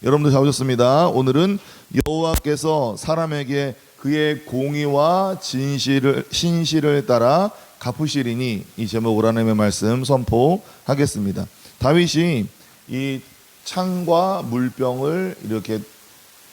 여러분들 잘 오셨습니다. 오늘은 여호와께서 사람에게 그의 공의와 신실을 따라 갚으시리니, 이 제목으로 하나님의 말씀 선포하겠습니다. 다윗이 이 창과 물병을 이렇게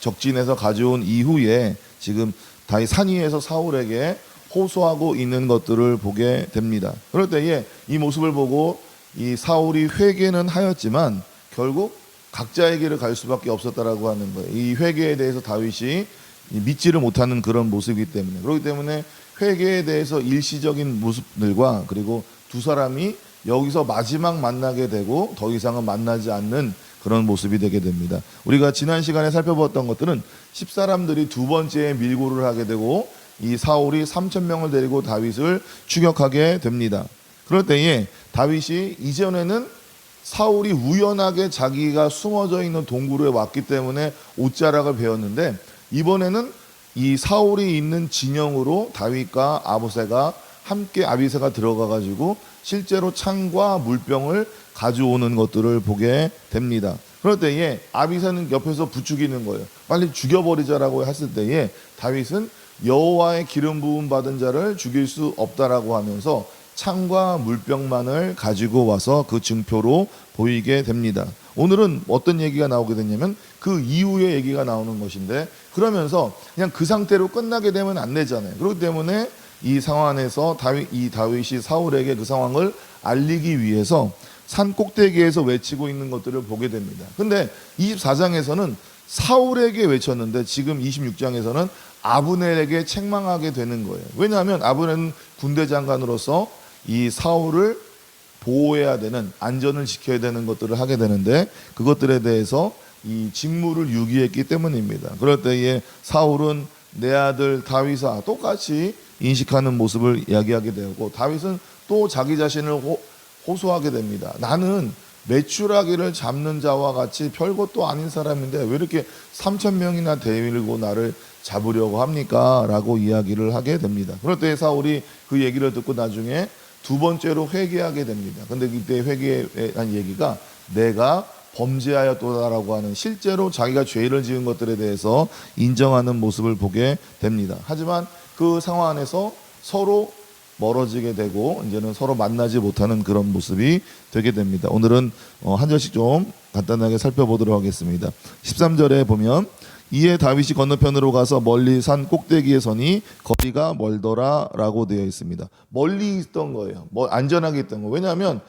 적진에서 가져온 이후에 지금 다윗 산 위에서 사울에게 호소하고 있는 것들을 보게 됩니다. 그럴 때에 이 모습을 보고 이 사울이 회개는 하였지만 결국 각자의 길을 갈 수밖에 없었다라고 하는 거예요. 이 회개에 대해서 다윗이 믿지를 못하는 그런 모습이기 때문에, 그렇기 때문에 회개에 대해서 일시적인 모습들과, 그리고 두 사람이 여기서 마지막 만나게 되고 더 이상은 만나지 않는 그런 모습이 되게 됩니다. 우리가 지난 시간에 살펴봤던 것들은 10사람들이 두 번째 밀고를 하게 되고 이 사울이 3,000명을 데리고 다윗을 추격하게 됩니다. 그럴 때에 다윗이 이전에는 사울이 우연하게 자기가 숨어져 있는 동굴에 왔기 때문에 옷자락을 베었는데, 이번에는 이 사울이 있는 진영으로 다윗과 아비새가 들어가 가지고 실제로 창과 물병을 가져오는 것들을 보게 됩니다. 그럴 때에 아비새는 옆에서 부추기는 거예요. 빨리 죽여버리자라고 했을 때에 다윗은 여호와의 기름 부음 받은 자를 죽일 수 없다라고 하면서 창과 물병만을 가지고 와서 그 증표로 보이게 됩니다. 오늘은 어떤 얘기가 나오게 됐냐면 그 이후의 얘기가 나오는 것인데, 그러면서 그냥 그 상태로 끝나게 되면 안 되잖아요. 그렇기 때문에 이 상황 안에서 다윗이 사울에게 그 상황을 알리기 위해서 산 꼭대기에서 외치고 있는 것들을 보게 됩니다. 근데 24장에서는 사울에게 외쳤는데 지금 26장에서는 아브넬에게 책망하게 되는 거예요. 왜냐하면 아브넬은 군대 장관으로서 이 사울을 보호해야 되는, 안전을 지켜야 되는 것들을 하게 되는데, 그것들에 대해서 이 직무를 유기했기 때문입니다. 그럴 때에 사울은 내 아들 다윗아 똑같이 인식하는 모습을 이야기하게 되고, 다윗은 또 자기 자신을 호소하게 됩니다. 나는 메추라기를 잡는 자와 같이 별것도 아닌 사람인데 왜 이렇게 3,000명이나 데리고 나를 잡으려고 합니까? 라고 이야기를 하게 됩니다. 그럴 때 사울이 그 얘기를 듣고 나중에 두 번째로 회개하게 됩니다. 근데 이때 회개한 얘기가 내가 범죄하였도다라고 하는, 실제로 자기가 죄를 지은 것들에 대해서 인정하는 모습을 보게 됩니다. 하지만 그 상황 안에서 서로 멀어지게 되고 이제는 서로 만나지 못하는 그런 모습이 되게 됩니다. 오늘은 한 절씩 좀 간단하게 살펴보도록 하겠습니다. 13절에 보면 이에 다윗이 건너편으로 가서 멀리 산 꼭대기에 서니 거리가 멀더라 라고 되어 있습니다. 멀리 있던 거예요. 안전하게 있던 거예요. 왜냐하면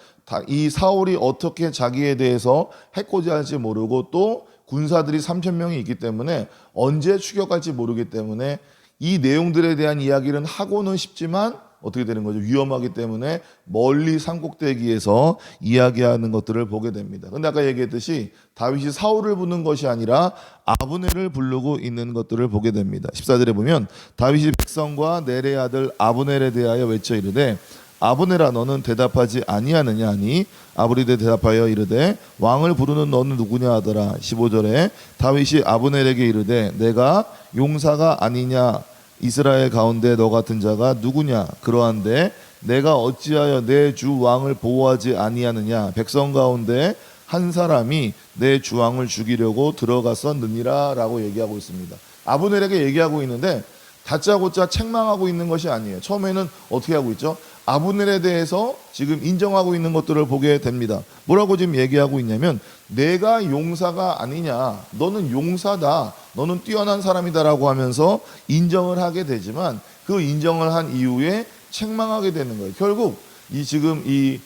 이 사울이 어떻게 자기에 대해서 해코지할지 모르고 또 군사들이 3,000명이 있기 때문에 언제 추격할지 모르기 때문에 이 내용들에 대한 이야기는 하고는 싶지만 어떻게 되는 거죠? 위험하기 때문에 멀리 산꼭대기에서 이야기하는 것들을 보게 됩니다. 근데 아까 얘기했듯이 다윗이 사울을 부르는 것이 아니라 아브넬을 부르고 있는 것들을 보게 됩니다. 14절에 보면 다윗이 백성과 넬의 아들 아브넬에 대하여 외쳐 이르되 아브넬아 너는 대답하지 아니하느냐 하니 아브넬이 대답하여 이르되 왕을 부르는 너는 누구냐 하더라. 15절에 다윗이 아브넬에게 이르되 내가 용사가 아니냐, 이스라엘 가운데 너 같은 자가 누구냐? 그러한데 내가 어찌하여 내 주 왕을 보호하지 아니하느냐? 백성 가운데 한 사람이 내 주 왕을 죽이려고 들어갔었느니라 라고 얘기하고 있습니다. 아브넬에게 얘기하고 있는데 다짜고짜 책망하고 있는 것이 아니에요. 처음에는 어떻게 하고 있죠? 아브넬에 대해서 지금 인정하고 있는 것들을 보게 됩니다. 뭐라고 지금 얘기하고 있냐면 내가 용사가 아니냐, 너는 용사다, 너는 뛰어난 사람이다라고 하면서 인정을 하게 되지만 그 인정을 한 이후에 책망하게 되는 거예요. 결국 지금 이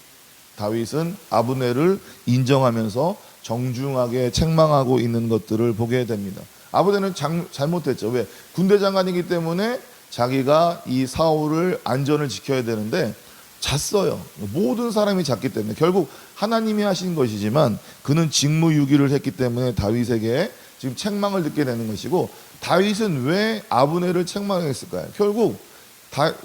다윗은 아브넬을 인정하면서 정중하게 책망하고 있는 것들을 보게 됩니다. 아브넬은 잘못했죠. 왜? 군대 장관이기 때문에 자기가 이 사울을 안전을 지켜야 되는데 잤어요. 모든 사람이 잤기 때문에 결국 하나님이 하신 것이지만 그는 직무유기를 했기 때문에 다윗에게 지금 책망을 듣게 되는 것이고, 다윗은 왜 아브넬을 책망했을까요? 결국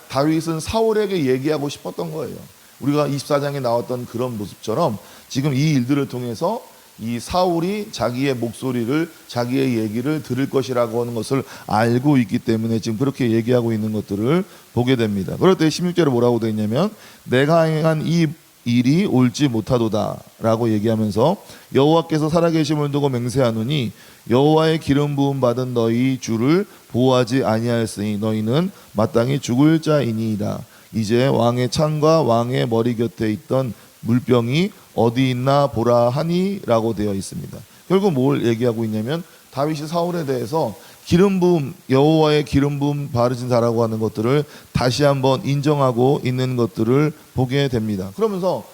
다윗은 사울에게 얘기하고 싶었던 거예요. 우리가 24장에 나왔던 그런 모습처럼 지금 이 일들을 통해서 이 사울이 자기의 목소리를, 자기의 얘기를 들을 것이라고 하는 것을 알고 있기 때문에 지금 그렇게 얘기하고 있는 것들을 보게 됩니다. 그럴 때 16절에 뭐라고 되어 있냐면 내가 행한 이 일이 옳지 못하도다라고 얘기하면서 여호와께서 살아계심을 두고 맹세하노니 여호와의 기름 부음 받은 너희 주를 보호하지 아니하였으니 너희는 마땅히 죽을 자이니이다. 이제 왕의 창과 왕의 머리 곁에 있던 물병이 어디 있나 보라 하니라고 되어 있습니다. 결국 뭘 얘기하고 있냐면 다윗이 사울에 대해서 기름 부음, 여호와의 기름 부음 바르신 자라고 하는 것들을 다시 한번 인정하고 있는 것들을 보게 됩니다. 그러면서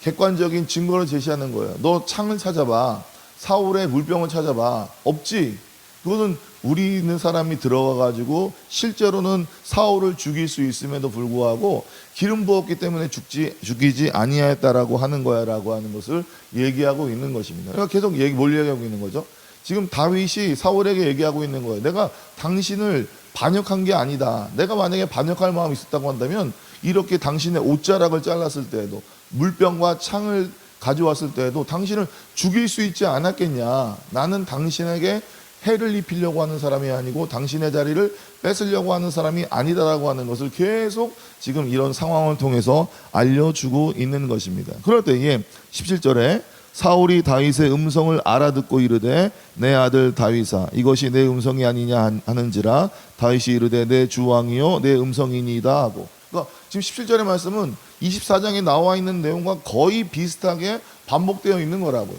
객관적인 증거를 제시하는 거예요. 너 창을 찾아봐. 사울의 물병을 찾아봐. 없지. 그것은 우리 있는 사람이 들어가 가지고 실제로는 사울을 죽일 수 있음에도 불구하고 기름 부었기 때문에 죽이지 아니하였다라고 하는 거야라고 하는 것을 얘기하고 있는 것입니다. 그러니까 계속 뭘 얘기하고 있는 거죠? 지금 다윗이 사울에게 얘기하고 있는 거예요. 내가 당신을 반역한 게 아니다. 내가 만약에 반역할 마음이 있었다고 한다면 이렇게 당신의 옷자락을 잘랐을 때에도 물병과 창을 가져왔을 때에도 당신을 죽일 수 있지 않았겠냐. 나는 당신에게 해를 입히려고 하는 사람이 아니고 당신의 자리를 뺏으려고 하는 사람이 아니다라고 하는 것을 계속 지금 이런 상황을 통해서 알려주고 있는 것입니다. 그럴 때에 17절에 사울이 다윗의 음성을 알아듣고 이르되 내 아들 다윗아 이것이 내 음성이 아니냐 하는지라 다윗이 이르되 내 주왕이요 내 음성이니이다 하고, 그러니까 지금 17절의 말씀은 24장에 나와 있는 내용과 거의 비슷하게 반복되어 있는 거라고요.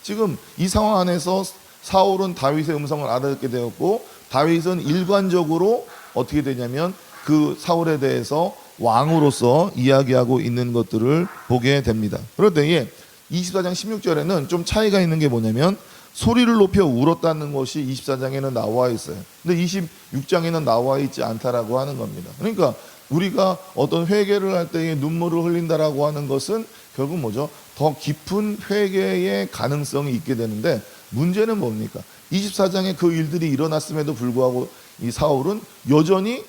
지금 이 상황 안에서 사울은 다윗의 음성을 알아듣게 되었고 다윗은 일관적으로 어떻게 되냐면 그 사울에 대해서 왕으로서 이야기하고 있는 것들을 보게 됩니다. 그럴 때에 24장 16절에는 좀 차이가 있는 게 뭐냐면 소리를 높여 울었다는 것이 24장에는 나와 있어요. 근데 26장에는 나와 있지 않다라고 하는 겁니다. 그러니까 우리가 어떤 회개를 할 때에 눈물을 흘린다라고 하는 것은 결국 뭐죠? 더 깊은 회개의 가능성이 있게 되는데 문제는 뭡니까? 24장에 그 일들이 일어났음에도 불구하고 이 사울은 여전히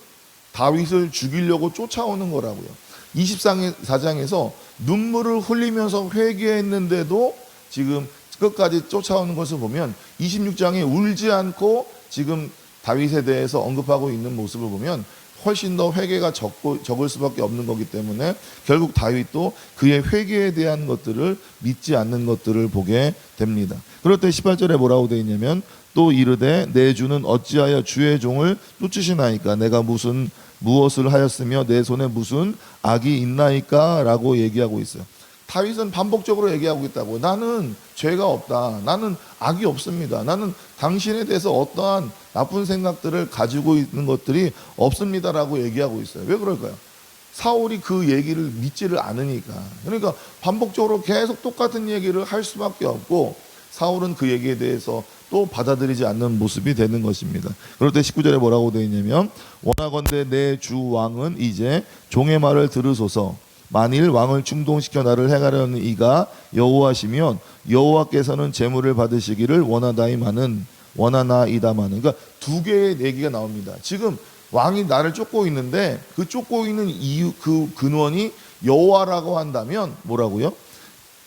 다윗을 죽이려고 쫓아오는 거라고요. 24장에서 눈물을 흘리면서 회개했는데도 지금 끝까지 쫓아오는 것을 보면 26장에 울지 않고 지금 다윗에 대해서 언급하고 있는 모습을 보면 훨씬 더 회개가 적을 수밖에 없는 거기 때문에 결국 다윗도 그의 회개에 대한 것들을 믿지 않는 것들을 보게 됩니다. 그럴 때 18절에 뭐라고 되어 있냐면 또 이르되 내 주는 어찌하여 주의 종을 쫓으시나이까 내가 무엇을 하였으며 내 손에 무슨 악이 있나이까 라고 얘기하고 있어요. 다윗은 반복적으로 얘기하고 있다고. 나는 죄가 없다. 나는 악이 없습니다. 나는 당신에 대해서 어떠한 나쁜 생각들을 가지고 있는 것들이 없습니다라고 얘기하고 있어요. 왜 그럴까요? 사울이 그 얘기를 믿지를 않으니까. 그러니까 반복적으로 계속 똑같은 얘기를 할 수밖에 없고 사울은 그 얘기에 대해서 또 받아들이지 않는 모습이 되는 것입니다. 그럴 때 19절에 뭐라고 되어 있냐면 원하건대 내 주 왕은 이제 종의 말을 들으소서. 만일 왕을 충동시켜 나를 해가려는 이가 여호와시면 여호와께서는 재물을 받으시기를 원하나이다마는. 그러니까 두 개의 얘기가 나옵니다. 지금 왕이 나를 쫓고 있는데 그 쫓고 있는 이유, 그 근원이 여호와라고 한다면 뭐라고요?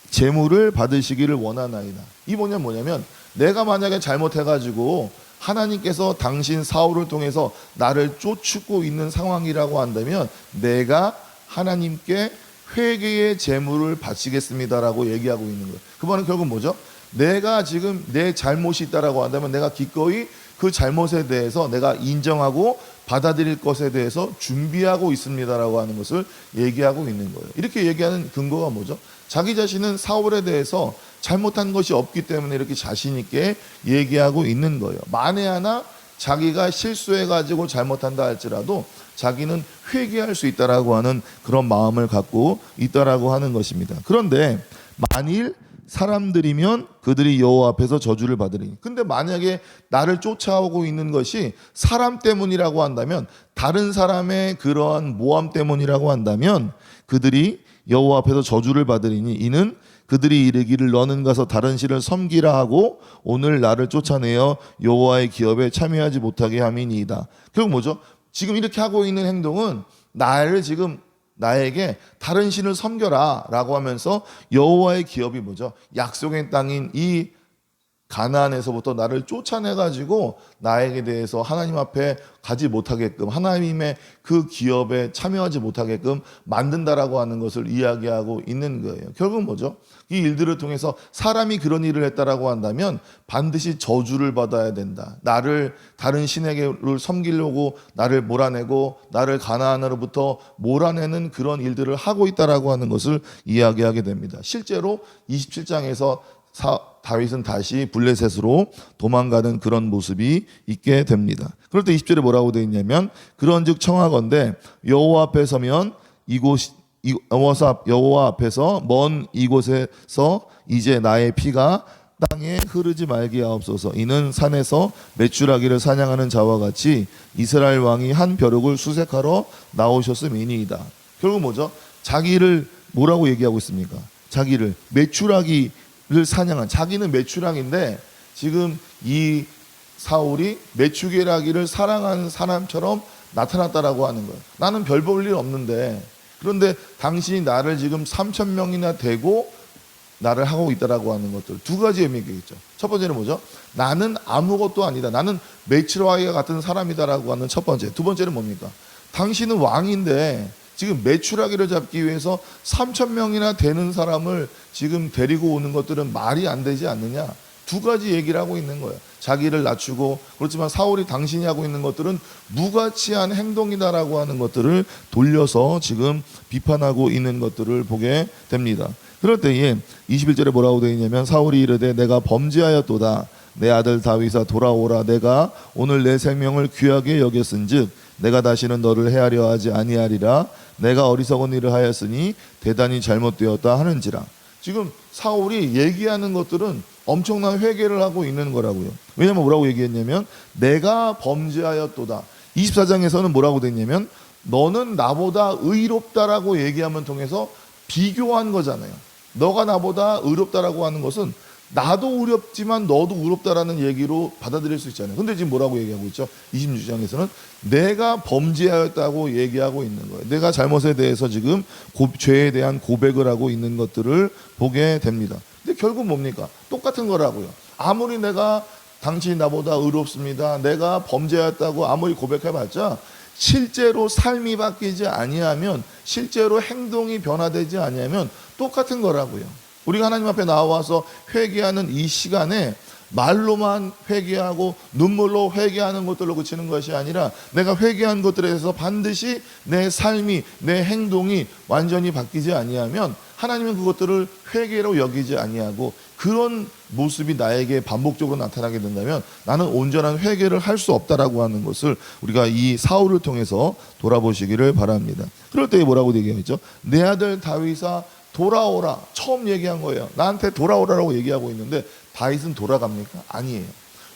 재물을 받으시기를 원하나이다. 이 뭐냐면 내가 만약에 잘못해가지고 하나님께서 당신 사울을 통해서 나를 쫓고 있는 상황이라고 한다면 내가 하나님께 회개의 제물을 바치겠습니다라고 얘기하고 있는 거예요. 그 말은 결국 뭐죠? 내가 지금 내 잘못이 있다라고 한다면 내가 기꺼이 그 잘못에 대해서 내가 인정하고 받아들일 것에 대해서 준비하고 있습니다라고 하는 것을 얘기하고 있는 거예요. 이렇게 얘기하는 근거가 뭐죠? 자기 자신은 사울에 대해서 잘못한 것이 없기 때문에 이렇게 자신 있게 얘기하고 있는 거예요. 만에 하나 자기가 실수해가지고 잘못한다 할지라도 자기는 회개할 수 있다라고 하는 그런 마음을 갖고 있다라고 하는 것입니다. 그런데 만일 사람들이면 그들이 여호와 앞에서 저주를 받으리니. 근데 만약에 나를 쫓아오고 있는 것이 사람 때문이라고 한다면, 다른 사람의 그러한 모함 때문이라고 한다면 그들이 여호와 앞에서 저주를 받으리니 이는 그들이 이르기를 너는 가서 다른 신을 섬기라 하고 오늘 나를 쫓아내어 여호와의 기업에 참여하지 못하게 함이니이다. 결국 뭐죠? 지금 이렇게 하고 있는 행동은 나에게 다른 신을 섬겨라 라고 하면서 여호와의 기업이 뭐죠? 약속의 땅인 이 가나안에서부터 나를 쫓아내가지고 나에게 대해서 하나님 앞에 가지 못하게끔, 하나님의 그 기업에 참여하지 못하게끔 만든다라고 하는 것을 이야기하고 있는 거예요. 결국 뭐죠? 이 일들을 통해서 사람이 그런 일을 했다라고 한다면 반드시 저주를 받아야 된다. 나를 다른 신에게를 섬기려고 나를 몰아내고 나를 가나안으로부터 몰아내는 그런 일들을 하고 있다라고 하는 것을 이야기하게 됩니다. 실제로 27장에서 다윗은 다시 블레셋으로 도망가는 그런 모습이 있게 됩니다. 그럴 때 20절에 뭐라고 되어 있냐면, 그런즉 청하건대 여호와 앞에 서면 여호와 앞에서 먼 이곳에서 이제 나의 피가 땅에 흐르지 말게 하옵소서. 이는 산에서 메추라기를 사냥하는 자와 같이 이스라엘 왕이 한 벼룩을 수색하러 나오셨음이니이다. 결국 뭐죠? 자기를 뭐라고 얘기하고 있습니까? 자기를 메추라기를 사냥한, 자기는 메추라기인데 지금 이 사울이 메추라기를 사랑하는 사람처럼 나타났다라고 하는 거예요. 나는 별 볼 일 없는데, 그런데 당신이 나를 지금 3,000명이나 되고 나를 하고 있다라고 하는 것들, 두 가지 의미가 있죠. 첫 번째는 뭐죠? 나는 아무것도 아니다. 나는 메추라기와 같은 사람이다라고 하는 첫 번째. 두 번째는 뭡니까? 당신은 왕인데 지금 메추라기를 잡기 위해서 3,000명이나 되는 사람을 지금 데리고 오는 것들은 말이 안 되지 않느냐. 두 가지 얘기를 하고 있는 거예요. 자기를 낮추고, 그렇지만 사울이 당신이 하고 있는 것들은 무가치한 행동이다라고 하는 것들을 돌려서 지금 비판하고 있는 것들을 보게 됩니다. 그럴 때에 21절에 뭐라고 되어 있냐면, 사울이 이르되 내가 범죄하였도다. 내 아들 다윗아 돌아오라. 내가 오늘 내 생명을 귀하게 여겼은즉 내가 다시는 너를 해하려 하지 아니하리라. 내가 어리석은 일을 하였으니 대단히 잘못되었다 하는지라. 지금 사울이 얘기하는 것들은 엄청난 회개를 하고 있는 거라고요. 왜냐면 뭐라고 얘기했냐면, 내가 범죄하였도다. 24장에서는 뭐라고 됐냐면, 너는 나보다 의롭다라고 얘기하면 통해서 비교한 거잖아요. 너가 나보다 의롭다라고 하는 것은 나도 의롭지만 너도 의롭다라는 얘기로 받아들일 수 있잖아요. 근데 지금 뭐라고 얘기하고 있죠? 26장에서는 내가 범죄하였다고 얘기하고 있는 거예요. 내가 잘못에 대해서 지금 죄에 대한 고백을 하고 있는 것들을 보게 됩니다. 근데 결국 뭡니까? 똑같은 거라고요. 아무리 내가 당신이 나보다 의롭습니다, 내가 범죄하였다고 아무리 고백해봤자 실제로 삶이 바뀌지 아니하면, 실제로 행동이 변화되지 아니하면 똑같은 거라고요. 우리가 하나님 앞에 나와서 회개하는 이 시간에 말로만 회개하고 눈물로 회개하는 것들로 그치는 것이 아니라, 내가 회개한 것들에 대해서 반드시 내 삶이, 내 행동이 완전히 바뀌지 아니하면 하나님은 그것들을 회개로 여기지 아니하고, 그런 모습이 나에게 반복적으로 나타나게 된다면 나는 온전한 회개를 할 수 없다라고 하는 것을 우리가 이 사울을 통해서 돌아보시기를 바랍니다. 그럴 때 뭐라고 얘기하죠? 내 아들 다윗아 돌아오라. 처음 얘기한 거예요. 나한테 돌아오라라고 얘기하고 있는데 다윗은 돌아갑니까? 아니에요.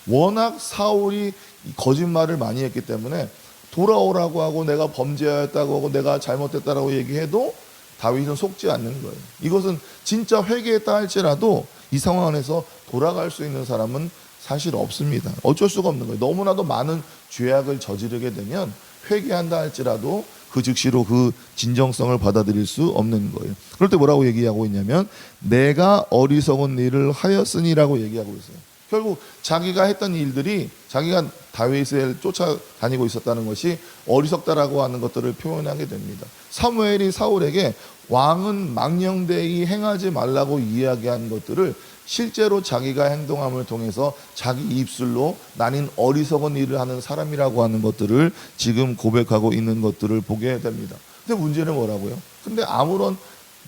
워낙 사울이 거짓말을 많이 했기 때문에 돌아오라고 하고 내가 범죄하였다고 하고 내가 잘못했다라고 얘기해도 다윗은 속지 않는 거예요. 이것은 진짜 회개했다 할지라도 이 상황 안에서 돌아갈 수 있는 사람은 사실 없습니다. 어쩔 수가 없는 거예요. 너무나도 많은 죄악을 저지르게 되면 회개한다 할지라도 그 즉시로 그 진정성을 받아들일 수 없는 거예요. 그럴 때 뭐라고 얘기하고 있냐면, 내가 어리석은 일을 하였으니라고 얘기하고 있어요. 결국 자기가 했던 일들이, 자기가 다윗을 쫓아다니고 있었다는 것이 어리석다라고 하는 것들을 표현하게 됩니다. 사무엘이 사울에게 왕은 망령되이 행하지 말라고 이야기한 것들을 실제로 자기가 행동함을 통해서 자기 입술로 나는 어리석은 일을 하는 사람이라고 하는 것들을 지금 고백하고 있는 것들을 보게 됩니다. 근데 문제는 뭐라고요? 근데 아무런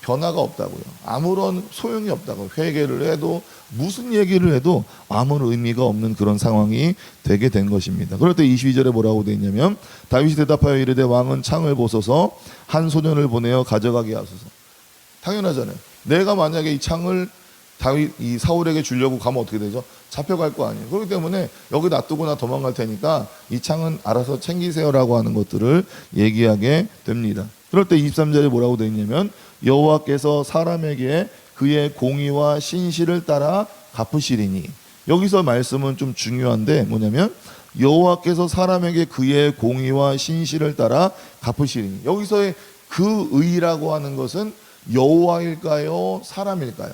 변화가 없다고요. 아무런 소용이 없다고. 회개를 해도 무슨 얘기를 해도 아무런 의미가 없는 그런 상황이 되게 된 것입니다. 그럴 때 22절에 뭐라고 되어 있냐면, 다윗이 대답하여 이르되 왕은 창을 보소서 한 소년을 보내어 가져가게 하소서. 당연하잖아요. 내가 만약에 이 창을 이 사울에게 주려고 가면 어떻게 되죠? 잡혀갈 거 아니에요. 그렇기 때문에 여기 놔두고 나 도망갈 테니까 이 창은 알아서 챙기세요라고 하는 것들을 얘기하게 됩니다. 그럴 때 23절에 뭐라고 되어 있냐면, 여호와께서 사람에게 그의 공의와 신실을 따라 갚으시리니. 여기서 말씀은 좀 중요한데 뭐냐면, 여호와께서 사람에게 그의 공의와 신실을 따라 갚으시리니. 여기서의 그 의라고 하는 것은 여호와일까요? 사람일까요?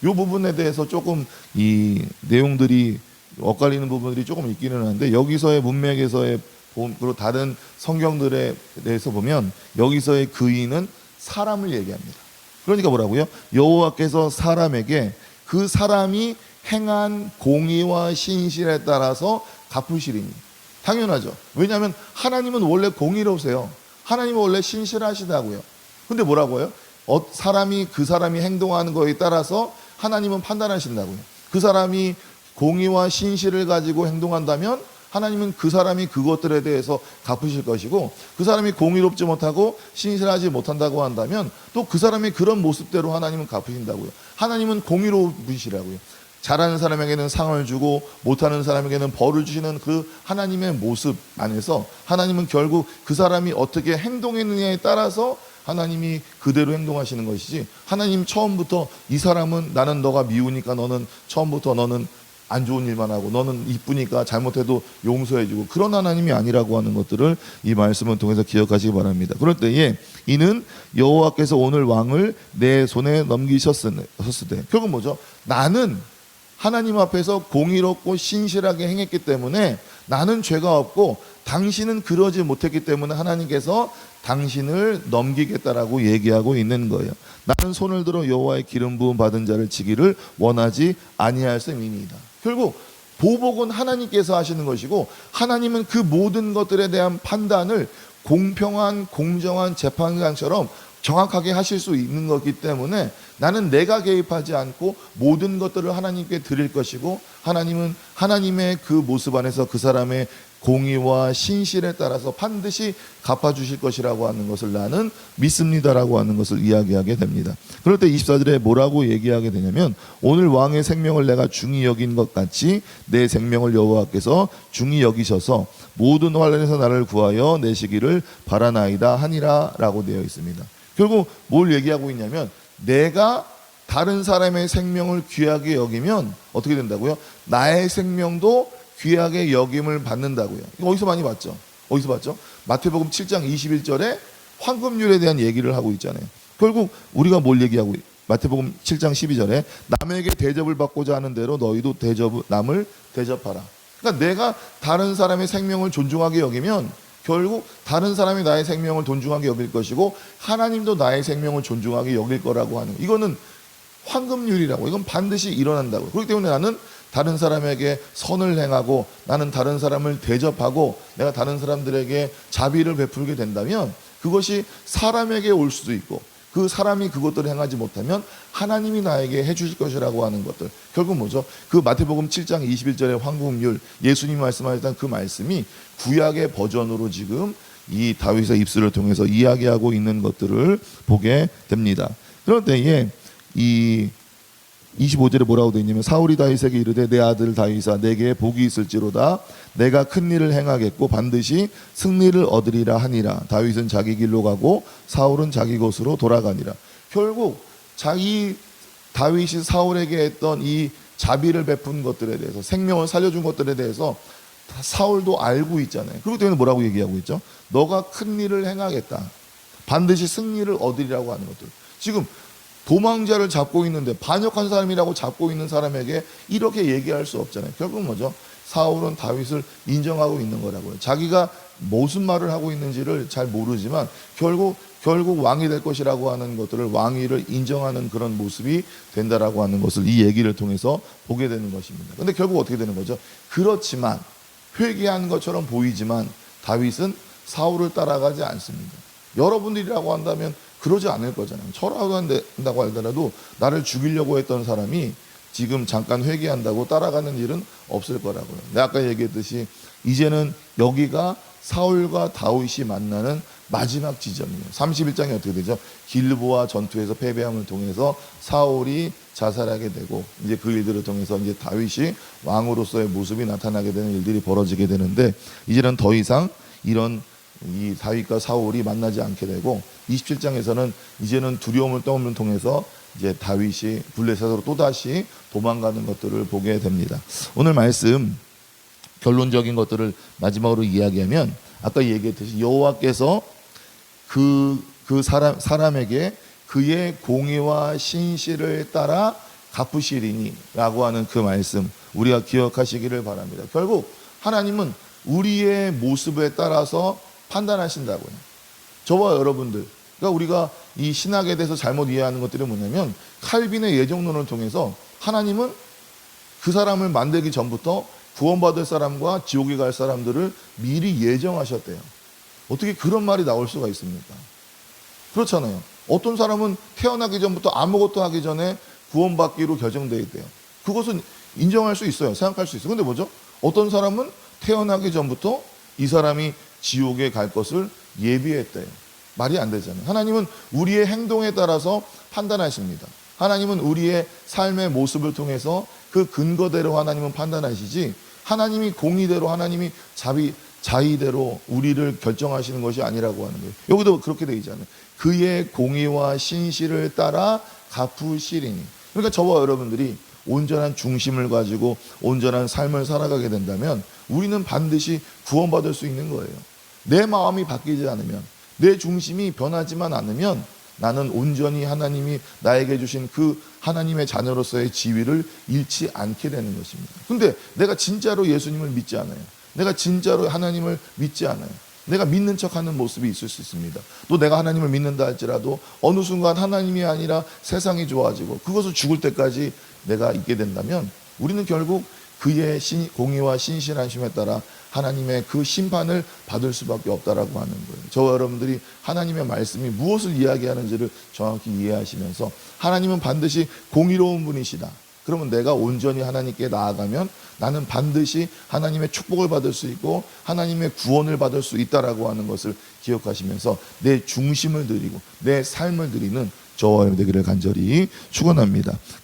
이 부분에 대해서 조금 이 내용들이 엇갈리는 부분들이 조금 있기는 한데, 여기서의 문맥에서의 그리고 다른 성경들에 대해서 보면 여기서의 그인은 사람을 얘기합니다. 그러니까 뭐라고요? 여호와께서 사람에게 그 사람이 행한 공의와 신실에 따라서 갚으시리니. 당연하죠. 왜냐하면 하나님은 원래 공의로우세요. 하나님은 원래 신실하시다고요. 근데 뭐라고요? 사람이 그 사람이 행동하는 거에 따라서 하나님은 판단하신다고요. 그 사람이 공의와 신실을 가지고 행동한다면 하나님은 그 사람이 그것들에 대해서 갚으실 것이고, 그 사람이 공의롭지 못하고 신실하지 못한다고 한다면 또 그 사람이 그런 모습대로 하나님은 갚으신다고요. 하나님은 공의로우시라고요. 잘하는 사람에게는 상을 주고 못하는 사람에게는 벌을 주시는 그 하나님의 모습 안에서 하나님은 결국 그 사람이 어떻게 행동했느냐에 따라서 하나님이 그대로 행동하시는 것이지, 하나님 처음부터 이 사람은 나는 너가 미우니까 너는 처음부터 너는 안 좋은 일만 하고 너는 이쁘니까 잘못해도 용서해주고, 그런 하나님이 아니라고 하는 것들을 이 말씀을 통해서 기억하시기 바랍니다. 그럴 때에 이는 여호와께서 오늘 왕을 내 손에 넘기셨을 때, 결국 뭐죠? 나는 하나님 앞에서 공의롭고 신실하게 행했기 때문에 나는 죄가 없고 당신은 그러지 못했기 때문에 하나님께서 당신을 넘기겠다라고 얘기하고 있는 거예요. 나는 손을 들어 여호와의 기름 부음 받은 자를 치기를 원하지 아니하였음이니이다. 결국 보복은 하나님께서 하시는 것이고, 하나님은 그 모든 것들에 대한 판단을 공평한 공정한 재판관처럼 정확하게 하실 수 있는 거기 때문에 나는 내가 개입하지 않고 모든 것들을 하나님께 드릴 것이고, 하나님은 하나님의 그 모습 안에서 그 사람의 공의와 신실에 따라서 반드시 갚아주실 것이라고 하는 것을 나는 믿습니다라고 하는 것을 이야기하게 됩니다. 그럴 때 24절에 뭐라고 얘기하게 되냐면, 오늘 왕의 생명을 내가 중히 여긴 것 같이 내 생명을 여호와께서 중히 여기셔서 모든 환난에서 나를 구하여 내시기를 바라나이다 하니라 라고 되어 있습니다. 결국 뭘 얘기하고 있냐면, 내가 다른 사람의 생명을 귀하게 여기면 어떻게 된다고요? 나의 생명도 귀하게 여김을 받는다고요. 이거 어디서 많이 봤죠? 어디서 봤죠? 마태복음 7장 21절에 황금률에 대한 얘기를 하고 있잖아요. 결국 우리가 뭘 얘기하고, 마태복음 7장 12절에 남에게 대접을 받고자 하는 대로 너희도 남을 대접하라. 그러니까 내가 다른 사람의 생명을 존중하게 여기면 결국 다른 사람이 나의 생명을 존중하게 여길 것이고, 하나님도 나의 생명을 존중하게 여길 거라고 하는, 이거는 황금률이라고, 이건 반드시 일어난다고. 그렇기 때문에 나는 다른 사람에게 선을 행하고 나는 다른 사람을 대접하고 내가 다른 사람들에게 자비를 베풀게 된다면 그것이 사람에게 올 수도 있고, 그 사람이 그것들을 행하지 못하면 하나님이 나에게 해주실 것이라고 하는 것들, 결국 뭐죠? 그 마태복음 7장 21절의 황금률, 예수님이 말씀하셨던 그 말씀이 구약의 버전으로 지금 이 다윗의 입술을 통해서 이야기하고 있는 것들을 보게 됩니다. 그럴 때에 이 25절에 뭐라고 되어 있냐면, 사울이 다윗에게 이르되 내 아들 다윗아 내게 복이 있을지로다. 내가 큰 일을 행하겠고 반드시 승리를 얻으리라 하니라. 다윗은 자기 길로 가고 사울은 자기 곳으로 돌아가니라. 결국 다윗이 사울에게 했던 이 자비를 베푼 것들에 대해서, 생명을 살려준 것들에 대해서 사울도 알고 있잖아요. 그리고 때문에 뭐라고 얘기하고 있죠? 너가 큰 일을 행하겠다. 반드시 승리를 얻으리라고 하는 것들. 지금 도망자를 잡고 있는데, 반역한 사람이라고 잡고 있는 사람에게 이렇게 얘기할 수 없잖아요. 결국 뭐죠? 사울은 다윗을 인정하고 있는 거라고요. 자기가 무슨 말을 하고 있는지를 잘 모르지만 결국 왕이 될 것이라고 하는 것들을, 왕위를 인정하는 그런 모습이 된다라고 하는 것을 이 얘기를 통해서 보게 되는 것입니다. 근데 결국 어떻게 되는 거죠? 그렇지만, 회개한 것처럼 보이지만 다윗은 사울을 따라가지 않습니다. 여러분들이라고 한다면 그러지 않을 거잖아요. 철학을 한다고 하더라도 나를 죽이려고 했던 사람이 지금 잠깐 회개한다고 따라가는 일은 없을 거라고요. 내가 아까 얘기했듯이 이제는 여기가 사울과 다윗이 만나는 마지막 지점이에요. 31장이 어떻게 되죠? 길보아 전투에서 패배함을 통해서 사울이 자살하게 되고, 이제 그 일들을 통해서 이제 다윗이 왕으로서의 모습이 나타나게 되는 일들이 벌어지게 되는데, 이제는 더 이상 이런 이 다윗과 사울이 만나지 않게 되고, 27장에서는 이제는 두려움을 떠오르는 통해서 이제 다윗이 블레셋으로 또다시 도망가는 것들을 보게 됩니다. 오늘 말씀 결론적인 것들을 마지막으로 이야기하면, 아까 얘기했듯이 여호와께서 그 사람에게 그의 공의와 신실을 따라 갚으시리니 라고 하는 그 말씀 우리가 기억하시기를 바랍니다. 결국 하나님은 우리의 모습에 따라서 판단하신다고요. 저와 여러분들, 그러니까 우리가 이 신학에 대해서 잘못 이해하는 것들이 뭐냐면 칼빈의 예정론을 통해서 하나님은 그 사람을 만들기 전부터 구원받을 사람과 지옥에 갈 사람들을 미리 예정하셨대요. 어떻게 그런 말이 나올 수가 있습니까? 그렇잖아요. 어떤 사람은 태어나기 전부터 아무것도 하기 전에 구원받기로 결정되어 있대요. 그것은 인정할 수 있어요. 생각할 수 있어요. 근데 뭐죠? 어떤 사람은 태어나기 전부터 이 사람이 지옥에 갈 것을 예비했대요. 말이 안 되잖아요. 하나님은 우리의 행동에 따라서 판단하십니다. 하나님은 우리의 삶의 모습을 통해서 그 근거대로 하나님은 판단하시지, 하나님이 공의대로, 하나님이 자의대로 우리를 결정하시는 것이 아니라고 하는 거예요. 여기도 그렇게 되어 있잖아요. 그의 공의와 신실을 따라 갚으시리니. 그러니까 저와 여러분들이 온전한 중심을 가지고 온전한 삶을 살아가게 된다면 우리는 반드시 구원받을 수 있는 거예요. 내 마음이 바뀌지 않으면, 내 중심이 변하지만 않으면 나는 온전히 하나님이 나에게 주신 그 하나님의 자녀로서의 지위를 잃지 않게 되는 것입니다. 근데 내가 진짜로 예수님을 믿지 않아요. 내가 진짜로 하나님을 믿지 않아요. 내가 믿는 척하는 모습이 있을 수 있습니다. 또 내가 하나님을 믿는다 할지라도 어느 순간 하나님이 아니라 세상이 좋아지고 그것을 죽을 때까지 내가 있게 된다면 우리는 결국 그의 공의와 신실하심에 따라 하나님의 그 심판을 받을 수밖에 없다라고 하는 거예요. 저와 여러분들이 하나님의 말씀이 무엇을 이야기하는지를 정확히 이해하시면서 하나님은 반드시 공의로운 분이시다. 그러면 내가 온전히 하나님께 나아가면 나는 반드시 하나님의 축복을 받을 수 있고 하나님의 구원을 받을 수 있다라고 하는 것을 기억하시면서 내 중심을 드리고 내 삶을 드리는 저와 여러분 되기를 간절히 축원합니다.